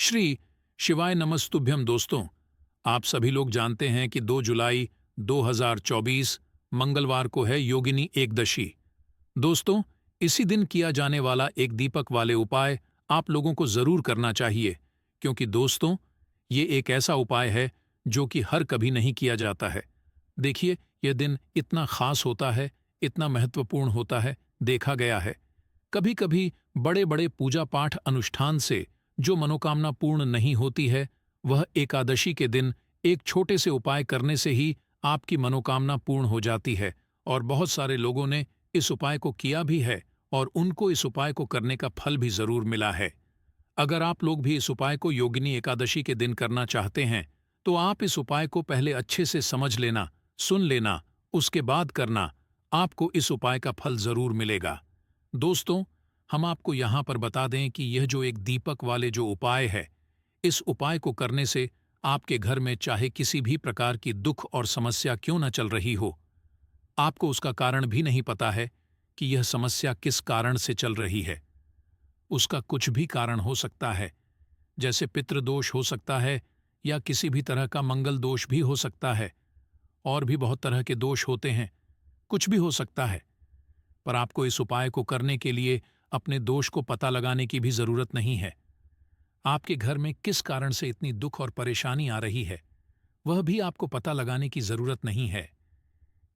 श्री शिवाय नमस्तुभ्यम। दोस्तों, आप सभी लोग जानते हैं कि 2 जुलाई 2024 मंगलवार को है योगिनी एकदशी। दोस्तों, इसी दिन किया जाने वाला एक दीपक वाले उपाय आप लोगों को जरूर करना चाहिए, क्योंकि दोस्तों, ये एक ऐसा उपाय है जो कि हर कभी नहीं किया जाता है। देखिए, यह दिन इतना खास होता है, इतना महत्वपूर्ण होता है, देखा गया है कभी कभी बड़े बड़े पूजा पाठ अनुष्ठान से जो मनोकामना पूर्ण नहीं होती है, वह एकादशी के दिन एक छोटे से उपाय करने से ही आपकी मनोकामना पूर्ण हो जाती है। और बहुत सारे लोगों ने इस उपाय को किया भी है और उनको इस उपाय को करने का फल भी जरूर मिला है। अगर आप लोग भी इस उपाय को योगिनी एकादशी के दिन करना चाहते हैं, तो आप इस उपाय को पहले अच्छे से समझ लेना, सुन लेना, उसके बाद करना। आपको इस उपाय का फल जरूर मिलेगा। दोस्तों, हम आपको यहाँ पर बता दें कि यह जो एक दीपक वाले जो उपाय है, इस उपाय को करने से आपके घर में चाहे किसी भी प्रकार की दुख और समस्या क्यों न चल रही हो, आपको उसका कारण भी नहीं पता है कि यह समस्या किस कारण से चल रही है। उसका कुछ भी कारण हो सकता है, जैसे पितृदोष हो सकता है या किसी भी तरह का मंगल दोष भी हो सकता है, और भी बहुत तरह के दोष होते हैं, कुछ भी हो सकता है। पर आपको इस उपाय को करने के लिए अपने दोष को पता लगाने की भी जरूरत नहीं है। आपके घर में किस कारण से इतनी दुख और परेशानी आ रही है, वह भी आपको पता लगाने की जरूरत नहीं है।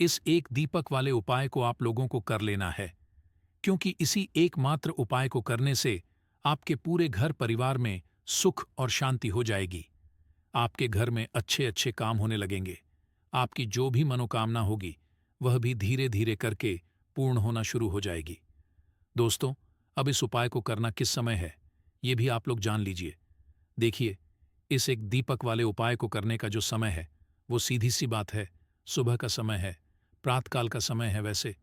इस एक दीपक वाले उपाय को आप लोगों को कर लेना है, क्योंकि इसी एकमात्र उपाय को करने से आपके पूरे घर परिवार में सुख और शांति हो जाएगी। आपके घर में अच्छे अच्छे काम होने लगेंगे। आपकी जो भी मनोकामना होगी, वह भी धीरे धीरे करके पूर्ण होना शुरू हो जाएगी। दोस्तों, अब इस उपाय को करना किस समय है, ये भी आप लोग जान लीजिए। देखिए, इस एक दीपक वाले उपाय को करने का जो समय है, वो सीधी सी बात है, सुबह का समय है, प्रातःकाल का समय है। वैसे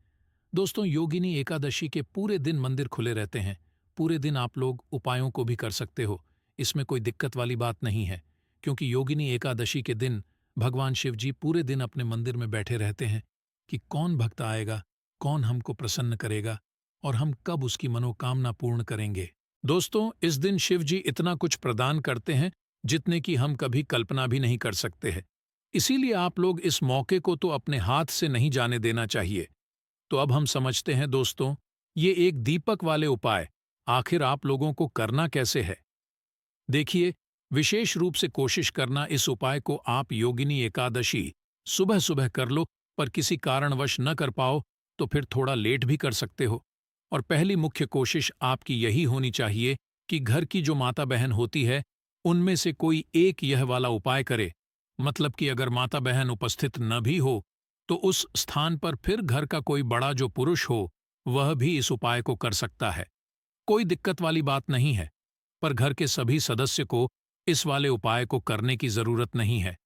दोस्तों, योगिनी एकादशी के पूरे दिन मंदिर खुले रहते हैं। पूरे दिन आप लोग उपायों को भी कर सकते हो, इसमें कोई दिक्कत वाली बात नहीं है, क्योंकि योगिनी एकादशी के दिन भगवान शिव जी पूरे दिन अपने मंदिर में बैठे रहते हैं कि कौन भक्त आएगा, कौन हमको प्रसन्न करेगा और हम कब उसकी मनोकामना पूर्ण करेंगे। दोस्तों, इस दिन शिव जी इतना कुछ प्रदान करते हैं जितने की हम कभी कल्पना भी नहीं कर सकते हैं। इसीलिए आप लोग इस मौके को तो अपने हाथ से नहीं जाने देना चाहिए। तो अब हम समझते हैं दोस्तों, ये एक दीपक वाले उपाय आखिर आप लोगों को करना कैसे है। देखिए, विशेष रूप से कोशिश करना इस उपाय को आप योगिनी एकादशी सुबह सुबह कर लो, पर किसी कारणवश न कर पाओ तो फिर थोड़ा लेट भी कर सकते हो। और पहली मुख्य कोशिश आपकी यही होनी चाहिए कि घर की जो माता बहन होती है, उनमें से कोई एक यह वाला उपाय करे। मतलब कि अगर माता बहन उपस्थित न भी हो, तो उस स्थान पर फिर घर का कोई बड़ा जो पुरुष हो, वह भी इस उपाय को कर सकता है। कोई दिक्कत वाली बात नहीं है, पर घर के सभी सदस्य को इस वाले उपाय को करने की जरूरत नहीं है।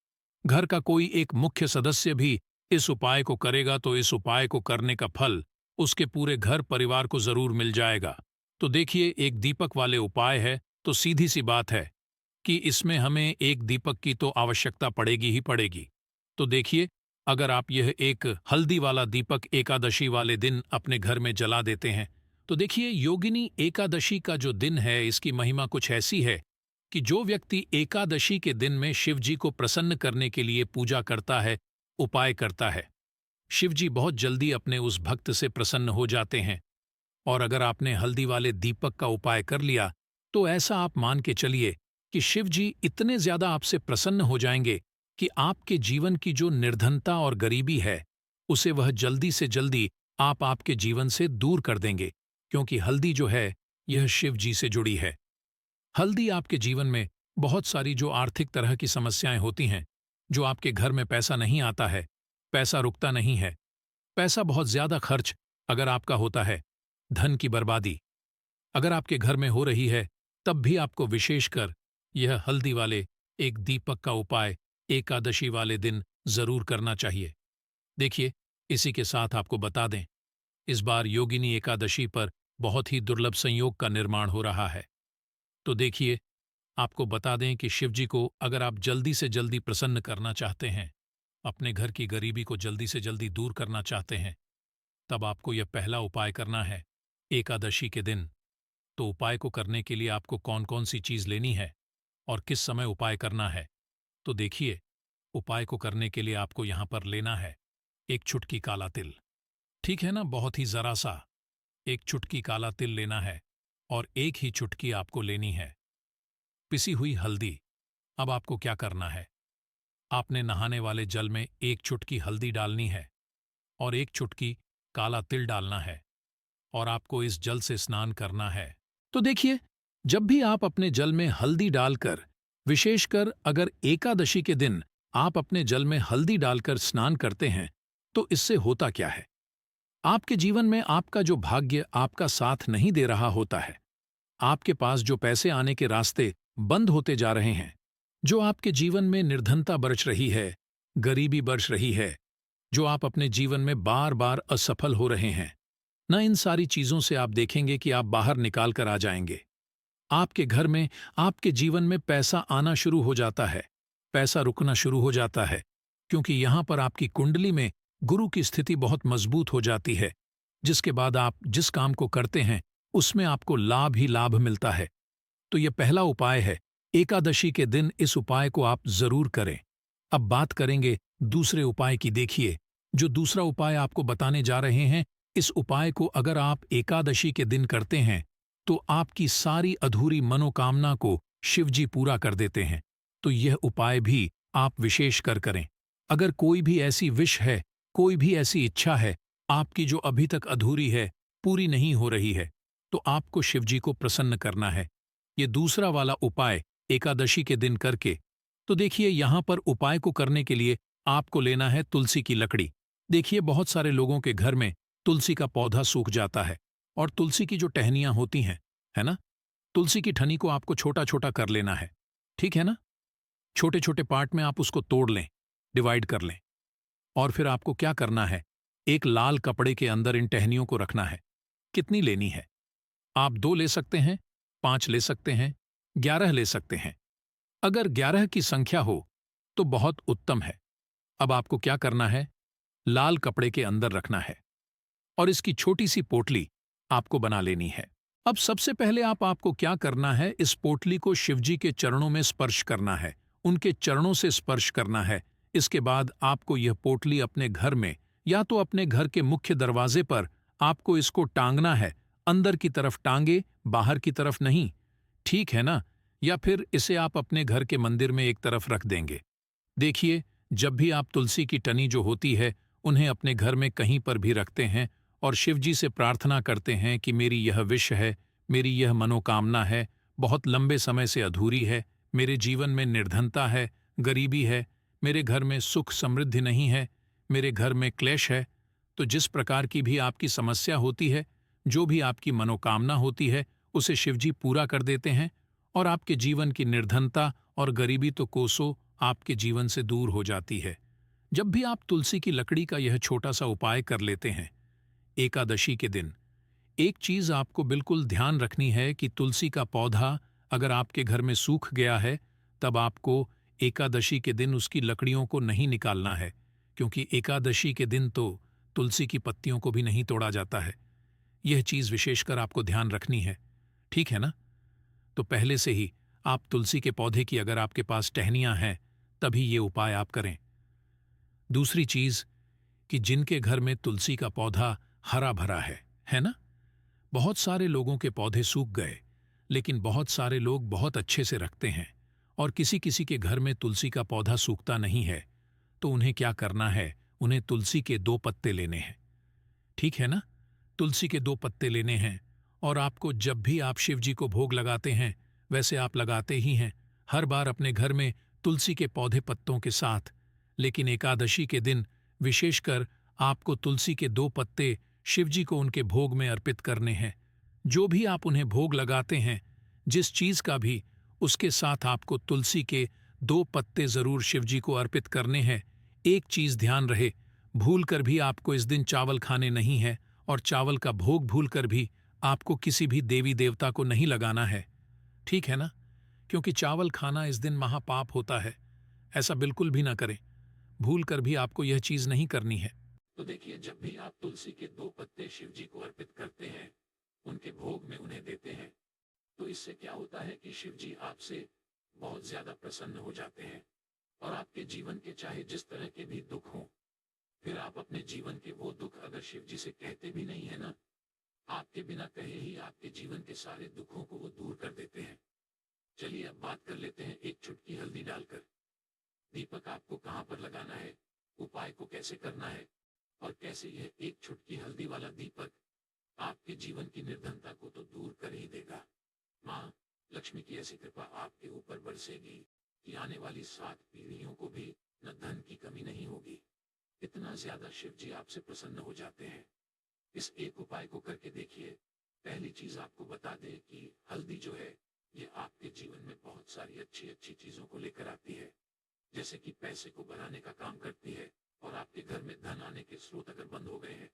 घर का कोई एक मुख्य सदस्य भी इस उपाय को करेगा तो इस उपाय को करने का फल उसके पूरे घर परिवार को जरूर मिल जाएगा। तो देखिए, एक दीपक वाले उपाय है, तो सीधी सी बात है कि इसमें हमें एक दीपक की तो आवश्यकता पड़ेगी ही पड़ेगी। तो देखिए, अगर आप यह एक हल्दी वाला दीपक एकादशी वाले दिन अपने घर में जला देते हैं, तो देखिए, योगिनी एकादशी का जो दिन है, इसकी महिमा कुछ ऐसी है कि जो व्यक्ति एकादशी के दिन में शिव जी को प्रसन्न करने के लिए पूजा करता है, उपाय करता है, शिव जी बहुत जल्दी अपने उस भक्त से प्रसन्न हो जाते हैं। और अगर आपने हल्दी वाले दीपक का उपाय कर लिया, तो ऐसा आप मान के चलिए कि शिव जी इतने ज्यादा आपसे प्रसन्न हो जाएंगे कि आपके जीवन की जो निर्धनता और गरीबी है, उसे वह जल्दी से जल्दी आप आपके जीवन से दूर कर देंगे, क्योंकि हल्दी जो है, यह शिव जी से जुड़ी है। हल्दी आपके जीवन में बहुत सारी जो आर्थिक तरह की समस्याएं होती हैं, जो आपके घर में पैसा नहीं आता है, पैसा रुकता नहीं है, पैसा बहुत ज्यादा खर्च अगर आपका होता है, धन की बर्बादी अगर आपके घर में हो रही है, तब भी आपको विशेषकर यह हल्दी वाले एक दीपक का उपाय एकादशी वाले दिन जरूर करना चाहिए। देखिए, इसी के साथ आपको बता दें, इस बार योगिनी एकादशी पर बहुत ही दुर्लभ संयोग का निर्माण हो रहा है। तो देखिए, आपको बता दें कि शिव जी को अगर आप जल्दी से जल्दी प्रसन्न करना चाहते हैं, अपने घर की गरीबी को जल्दी से जल्दी दूर करना चाहते हैं, तब आपको यह पहला उपाय करना है एकादशी के दिन। तो उपाय को करने के लिए आपको कौन कौन सी चीज लेनी है, और किस समय उपाय करना है, तो देखिए, उपाय को करने के लिए आपको यहां पर लेना है एक चुटकी काला तिल। ठीक है ना, बहुत ही जरा सा एक चुटकी काला तिल लेना है और एक ही चुटकी आपको लेनी है पिसी हुई हल्दी। अब आपको क्या करना है, आपने नहाने वाले जल में एक चुटकी हल्दी डालनी है और एक चुटकी काला तिल डालना है और आपको इस जल से स्नान करना है। तो देखिए, जब भी आप अपने जल में हल्दी डालकर, विशेषकर अगर एकादशी के दिन आप अपने जल में हल्दी डालकर स्नान करते हैं, तो इससे होता क्या है, आपके जीवन में आपका जो भाग्य आपका साथ नहीं दे रहा होता है, आपके पास जो पैसे आने के रास्ते बंद होते जा रहे हैं, जो आपके जीवन में निर्धनता बरस रही है, गरीबी बरस रही है, जो आप अपने जीवन में बार बार असफल हो रहे हैं, न इन सारी चीजों से आप देखेंगे कि आप बाहर निकाल कर आ जाएंगे। आपके घर में, आपके जीवन में पैसा आना शुरू हो जाता है, पैसा रुकना शुरू हो जाता है, क्योंकि यहां पर आपकी कुंडली में गुरु की स्थिति बहुत मजबूत हो जाती है, जिसके बाद आप जिस काम को करते हैं उसमें आपको लाभ ही लाभ मिलता है। तो यह पहला उपाय है, एकादशी के दिन इस उपाय को आप जरूर करें। अब बात करेंगे दूसरे उपाय की। देखिए, जो दूसरा उपाय आपको बताने जा रहे हैं, इस उपाय को अगर आप एकादशी के दिन करते हैं तो आपकी सारी अधूरी मनोकामना को शिवजी पूरा कर देते हैं। तो यह उपाय भी आप विशेष कर करें। अगर कोई भी ऐसी विश है, कोई भी ऐसी इच्छा है आपकी जो अभी तक अधूरी है, पूरी नहीं हो रही है, तो आपको शिवजी को प्रसन्न करना है। ये दूसरा वाला उपाय एकादशी के दिन करके। तो देखिए, यहां पर उपाय को करने के लिए आपको लेना है तुलसी की लकड़ी। देखिए, बहुत सारे लोगों के घर में तुलसी का पौधा सूख जाता है और तुलसी की जो टहनियां होती हैं, है ना, तुलसी की ठनी को आपको छोटा छोटा कर लेना है। ठीक है ना, छोटे छोटे पार्ट में आप उसको तोड़ लें, डिवाइड कर लें, और फिर आपको क्या करना है, एक लाल कपड़े के अंदर इन टहनियों को रखना है। कितनी लेनी है, आप 2 ले सकते हैं, 5 ले सकते हैं, 11 ले सकते हैं। अगर 11 की संख्या हो तो बहुत उत्तम है। अब आपको क्या करना है, लाल कपड़े के अंदर रखना है और इसकी छोटी सी पोटली आपको बना लेनी है। अब सबसे पहले आपको क्या करना है, इस पोटली को शिवजी के चरणों में स्पर्श करना है, उनके चरणों से स्पर्श करना है। इसके बाद आपको यह पोटली अपने घर में या तो अपने घर के मुख्य दरवाजे पर आपको इसको टांगना है। अंदर की तरफ टांगे, बाहर की तरफ नहीं, ठीक है ना, या फिर इसे आप अपने घर के मंदिर में एक तरफ रख देंगे। देखिए, जब भी आप तुलसी की टनी जो होती है उन्हें अपने घर में कहीं पर भी रखते हैं और शिवजी से प्रार्थना करते हैं कि मेरी यह विश है, मेरी यह मनोकामना है, बहुत लंबे समय से अधूरी है, मेरे जीवन में निर्धनता है, गरीबी है, मेरे घर में सुख समृद्धि नहीं है, मेरे घर में क्लेश है। तो जिस प्रकार की भी आपकी समस्या होती है, जो भी आपकी मनोकामना होती है, उसे शिवजी पूरा कर देते हैं और आपके जीवन की निर्धनता और गरीबी तो कोसों आपके जीवन से दूर हो जाती है। जब भी आप तुलसी की लकड़ी का यह छोटा सा उपाय कर लेते हैं एकादशी के दिन, एक चीज आपको बिल्कुल ध्यान रखनी है कि तुलसी का पौधा अगर आपके घर में सूख गया है, तब आपको एकादशी के दिन उसकी लकड़ियों को नहीं निकालना है, क्योंकि एकादशी के दिन तो तुलसी की पत्तियों को भी नहीं तोड़ा जाता है। यह चीज विशेषकर आपको ध्यान रखनी है, ठीक है ना। तो पहले से ही आप तुलसी के पौधे की अगर आपके पास टहनियां हैं, तभी ये उपाय आप करें। दूसरी चीज कि जिनके घर में तुलसी का पौधा हरा भरा है ना, बहुत सारे लोगों के पौधे सूख गए, लेकिन बहुत सारे लोग बहुत अच्छे से रखते हैं, और किसी किसी के घर में तुलसी का पौधा सूखता नहीं है, तो उन्हें क्या करना है, उन्हें तुलसी के 2 पत्ते लेने हैं। ठीक है ना, तुलसी के 2 पत्ते लेने हैं और आपको जब भी आप शिव जी को भोग लगाते हैं, वैसे आप लगाते ही हैं हर बार अपने घर में तुलसी के पौधे पत्तों के साथ, लेकिन एकादशी के दिन विशेषकर आपको तुलसी के 2 पत्ते शिवजी को उनके भोग में अर्पित करने हैं। जो भी आप उन्हें भोग लगाते हैं, जिस चीज का भी, उसके साथ आपको तुलसी के 2 पत्ते जरूर शिवजी को अर्पित करने हैं। एक चीज ध्यान रहे, भूल कर भी आपको इस दिन चावल खाने नहीं है, और चावल का भोग भूल कर भी आपको किसी भी देवी देवता को नहीं लगाना है, ठीक है ना, क्योंकि चावल खाना इस दिन महापाप होता है। ऐसा बिल्कुल भी ना करें, भूल कर भी आपको यह चीज नहीं करनी है। तो देखिए, जब भी आप तुलसी के 2 पत्ते शिव जी को अर्पित करते हैं, उनके भोग में उन्हें देते हैं, तो इससे क्या होता है कि शिव जी आपसे बहुत ज्यादा प्रसन्न हो जाते हैं। और आपके जीवन के चाहे जिस तरह के भी दुख हों, फिर आप अपने जीवन के वो दुख अगर शिव जी से कहते भी नहीं है ना, आपके बिना कहे ही आपके जीवन के सारे दुखों को वो दूर कर देते हैं। चलिए अब बात कर लेते हैं एक चुटकी हल्दी डालकर दीपक आपको कहाँ पर लगाना है, उपाय को कैसे करना है, और कैसे यह एक चुटकी हल्दी वाला दीपक आपके जीवन की निर्धनता को तो दूर कर ही देगा। माँ लक्ष्मी की ऐसी कृपा आपके ऊपर बरसेगी कि आने वाली 7 पीढ़ियों को भी न धन की कमी नहीं होगी। इतना ज्यादा शिव जी आपसे प्रसन्न हो जाते हैं। इस एक उपाय को करके देखिए। पहली चीज आपको बता दें कि हल्दी जो है ये आपके जीवन में बहुत सारी अच्छी अच्छी चीजों को लेकर आती है, जैसे कि पैसे को बढ़ाने का काम करती है, और आपके घर में धन आने के स्रोत अगर बंद हो गए हैं,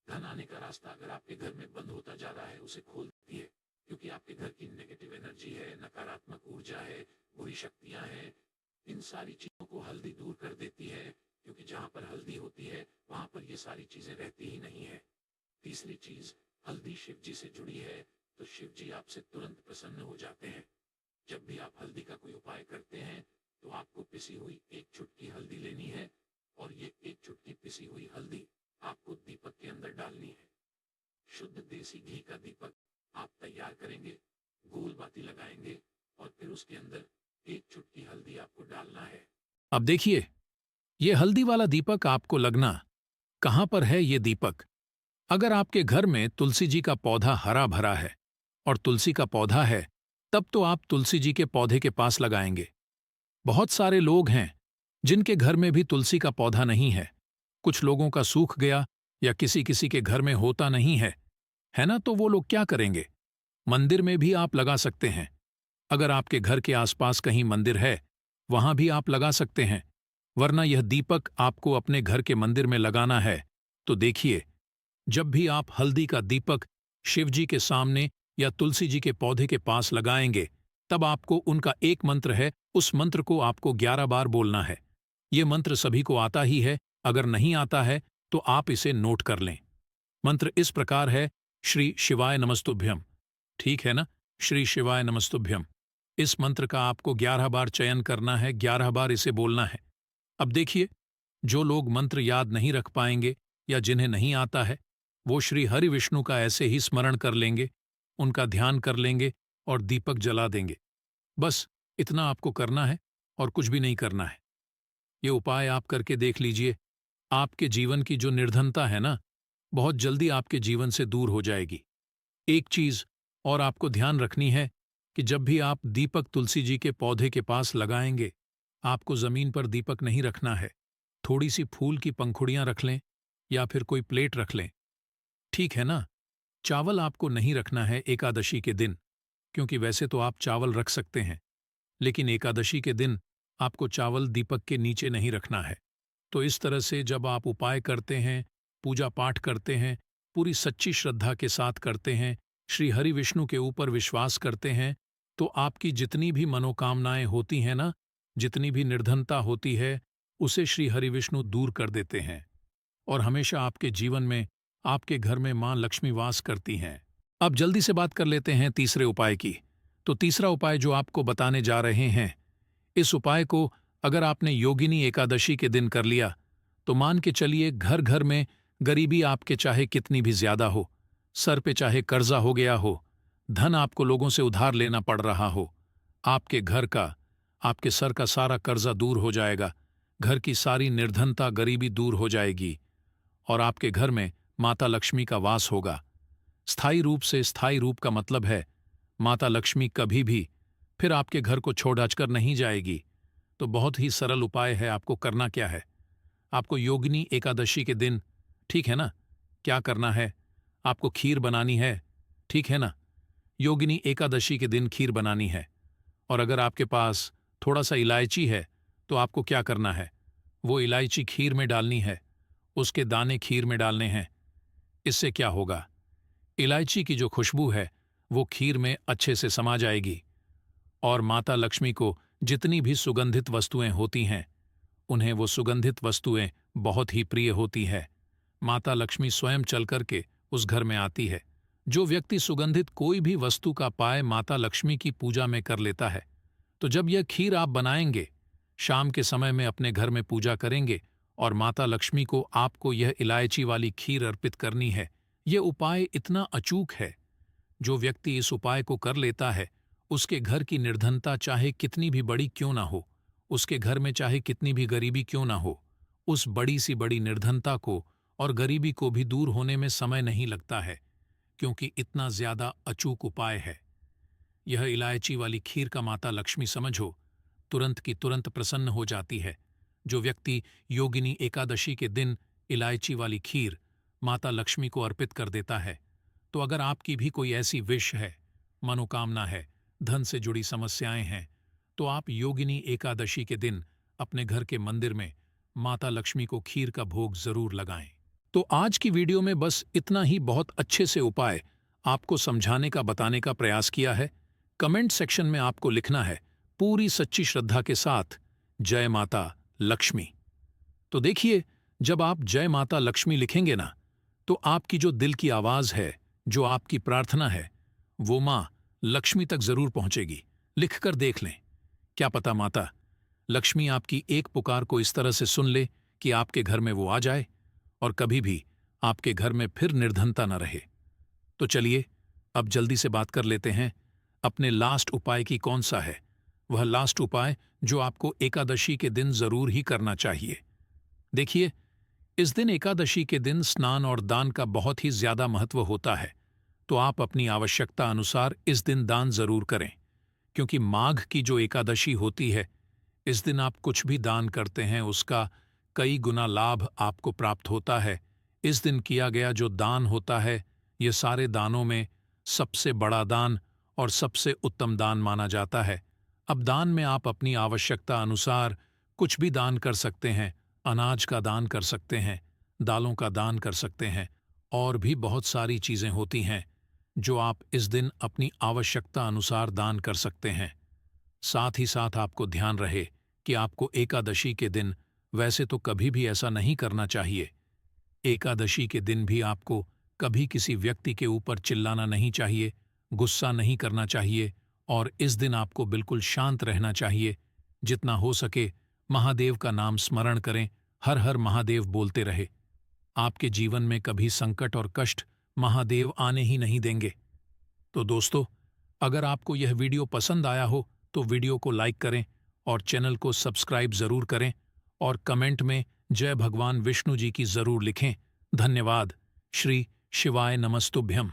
धन आने का रास्ता अगर आपके घर में बंद होता जा रहा है, उसे खोल देती है। क्योंकि आपके घर की नेगेटिव एनर्जी है, नकारात्मक ऊर्जा है, बुरी शक्तियां हैं, इन सारी चीजों को हल्दी दूर कर देती है। क्योंकि जहां पर हल्दी होती है वहां पर ये सारी चीजें रहती ही नहीं है। तीसरी चीज, हल्दी शिव जी से जुड़ी है, तो शिव जी आपसे तुरंत प्रसन्न हो जाते हैं। जब भी आप हल्दी का कोई उपाय करते हैं तो आपको पिसी हुई एक चुटकी हल्दी लेनी है, और ये एक चुटकी पिसी हुई हल्दी आपको दीपक के अंदर डालनी है। शुद्ध देसी घी का दीपक आप तैयार करेंगे, गोल बाती लगाएंगे, और फिर उसके अंदर एक चुटकी हल्दी आपको डालना है। अब देखिए, ये हल्दी वाला दीपक आपको लगना कहां पर है। ये दीपक अगर आपके घर में तुलसी जी का पौधा हरा भरा है और तुलसी का पौधा है, तब तो आप तुलसी जी के पौधे के पास लगाएंगे। बहुत सारे लोग हैं जिनके घर में भी तुलसी का पौधा नहीं है। कुछ लोगों का सूख गया या किसी किसी के घर में होता नहीं है ना? तो वो लोग क्या करेंगे? मंदिर में भी आप लगा सकते हैं। अगर आपके घर के आसपास कहीं मंदिर है, वहां भी आप लगा सकते हैं। वरना यह दीपक आपको अपने घर के मंदिर में लगाना है। तो देखिए, जब भी आप हल्दी का दीपक शिव जी के सामने या तुलसी जी के पौधे के पास लगाएंगे, तब आपको उनका एक मंत्र है, उस मंत्र को आपको 11 बार बोलना है। ये मंत्र सभी को आता ही है, अगर नहीं आता है तो आप इसे नोट कर लें। मंत्र इस प्रकार है, श्री शिवाय नमस्तुभ्यम। ठीक है ना? श्री शिवाय नमस्तुभ्यम। इस मंत्र का आपको 11 बार चयन करना है, 11 बार इसे बोलना है। अब देखिए, जो लोग मंत्र याद नहीं रख पाएंगे या जिन्हें नहीं आता है, वो श्री हरि विष्णु का ऐसे ही स्मरण कर लेंगे, उनका ध्यान कर लेंगे और दीपक जला देंगे। बस इतना आपको करना है और कुछ भी नहीं करना है। ये उपाय आप करके देख लीजिए। आपके जीवन की जो निर्धनता है ना, बहुत जल्दी आपके जीवन से दूर हो जाएगी। एक चीज और आपको ध्यान रखनी है कि जब भी आप दीपक तुलसी जी के पौधे के पास लगाएंगे, आपको जमीन पर दीपक नहीं रखना है। थोड़ी सी फूल की पंखुड़ियां रख लें या फिर कोई प्लेट रख लें। ठीक है ना? चावल आपको नहीं रखना है एकादशी के दिन, क्योंकि वैसे तो आप चावल रख सकते हैं, लेकिन एकादशी के दिन आपको चावल दीपक के नीचे नहीं रखना है। तो इस तरह से जब आप उपाय करते हैं, पूजा पाठ करते हैं, पूरी सच्ची श्रद्धा के साथ करते हैं, श्री हरि विष्णु के ऊपर विश्वास करते हैं, तो आपकी जितनी भी मनोकामनाएं होती हैं ना, जितनी भी निर्धनता होती है, उसे श्री हरि विष्णु दूर कर देते हैं और हमेशा आपके जीवन में, आपके घर में मां लक्ष्मी वास करती हैं। अब जल्दी से बात कर लेते हैं तीसरे उपाय की। तो तीसरा उपाय जो आपको बताने जा रहे हैं, इस उपाय को अगर आपने योगिनी एकादशी के दिन कर लिया, तो मान के चलिए घर घर में गरीबी आपके चाहे कितनी भी ज्यादा हो, सर पे चाहे कर्जा हो गया हो, धन आपको लोगों से उधार लेना पड़ रहा हो, आपके घर का, आपके सर का सारा कर्जा दूर हो जाएगा, घर की सारी निर्धनता गरीबी दूर हो जाएगी और आपके घर में माता लक्ष्मी का वास होगा। स्थायी रूप से, स्थायी रूप का मतलब है माता लक्ष्मी कभी भी फिर आपके घर को छोड़ नहीं जाएगी। तो बहुत ही सरल उपाय है। आपको करना क्या है? आपको योगिनी एकादशी के दिन, ठीक है ना, क्या करना है? आपको खीर बनानी है, ठीक है ना? योगिनी एकादशी के दिन खीर बनानी है। और अगर आपके पास थोड़ा सा इलायची है तो आपको क्या करना है? वो इलायची खीर में डालनी है, उसके दाने खीर में डालने हैं। इससे क्या होगा? इलायची की जो खुशबू है वो खीर में अच्छे से समा जाएगी और माता लक्ष्मी को जितनी भी सुगंधित वस्तुएं होती हैं, उन्हें वो सुगंधित वस्तुएं बहुत ही प्रिय होती है। माता लक्ष्मी स्वयं चल करके उस घर में आती है। जो व्यक्ति सुगंधित कोई भी वस्तु का पाय माता लक्ष्मी की पूजा में कर लेता है, तो जब यह खीर आप बनाएंगे, शाम के समय में अपने घर में पूजा करेंगे और माता लक्ष्मी को आपको यह इलायची वाली खीर अर्पित करनी है। यह उपाय इतना अचूक है, जो व्यक्ति इस उपाय को कर लेता है, उसके घर की निर्धनता चाहे कितनी भी बड़ी क्यों ना हो, उसके घर में चाहे कितनी भी गरीबी क्यों ना हो, उस बड़ी सी बड़ी निर्धनता को और गरीबी को भी दूर होने में समय नहीं लगता है, क्योंकि इतना ज्यादा अचूक उपाय है। यह इलायची वाली खीर का माता लक्ष्मी समझो तुरंत की तुरंत प्रसन्न हो जाती है। जो व्यक्ति योगिनी एकादशी के दिन इलायची वाली खीर माता लक्ष्मी को अर्पित कर देता है, तो अगर आपकी भी कोई ऐसी विश है, मनोकामना है, धन से जुड़ी समस्याएं हैं, तो आप योगिनी एकादशी के दिन अपने घर के मंदिर में माता लक्ष्मी को खीर का भोग जरूर लगाएं। तो आज की वीडियो में बस इतना ही बहुत अच्छे से उपाय आपको समझाने का बताने का प्रयास किया है। कमेंट सेक्शन में आपको लिखना है पूरी सच्ची श्रद्धा के साथ जय माता लक्ष्मी। तो देखिए, जब आप जय माता लक्ष्मी लिखेंगे ना, तो आपकी जो दिल की आवाज है, जो आपकी प्रार्थना है, वो मां लक्ष्मी तक जरूर पहुंचेगी। लिखकर देख लें, क्या पता माता लक्ष्मी आपकी एक पुकार को इस तरह से सुन ले कि आपके घर में वो आ जाए और कभी भी आपके घर में फिर निर्धनता न रहे। तो चलिए अब जल्दी से बात कर लेते हैं अपने लास्ट उपाय की। कौन सा है वह लास्ट उपाय जो आपको एकादशी के दिन जरूर ही करना चाहिए? देखिए, इस दिन एकादशी के दिन स्नान और दान का बहुत ही ज्यादा महत्व होता है, तो आप अपनी आवश्यकता अनुसार इस दिन दान जरूर करें, क्योंकि माघ की जो एकादशी होती है, इस दिन आप कुछ भी दान करते हैं उसका कई गुना लाभ आपको प्राप्त होता है। इस दिन किया गया जो दान होता है, ये सारे दानों में सबसे बड़ा दान और सबसे उत्तम दान माना जाता है। अब दान में आप अपनी आवश्यकता अनुसार कुछ भी दान कर सकते हैं। अनाज का दान कर सकते हैं, दालों का दान कर सकते हैं, और भी बहुत सारी चीजें होती हैं जो आप इस दिन अपनी आवश्यकता अनुसार दान कर सकते हैं। साथ ही साथ आपको ध्यान रहे कि आपको एकादशी के दिन वैसे तो कभी भी ऐसा नहीं करना चाहिए। एकादशी के दिन भी आपको कभी किसी व्यक्ति के ऊपर चिल्लाना नहीं चाहिए, गुस्सा नहीं करना चाहिए, और इस दिन आपको बिल्कुल शांत रहना चाहिए। जितना हो सके महादेव का नाम स्मरण करें, हर हर महादेव बोलते रहे। आपके जीवन में कभी संकट और कष्ट महादेव आने ही नहीं देंगे। तो दोस्तों, अगर आपको यह वीडियो पसंद आया हो तो वीडियो को लाइक करें और चैनल को सब्सक्राइब जरूर करें, और कमेंट में जय भगवान विष्णु जी की जरूर लिखें। धन्यवाद। श्री शिवाय नमस्तुभ्यम।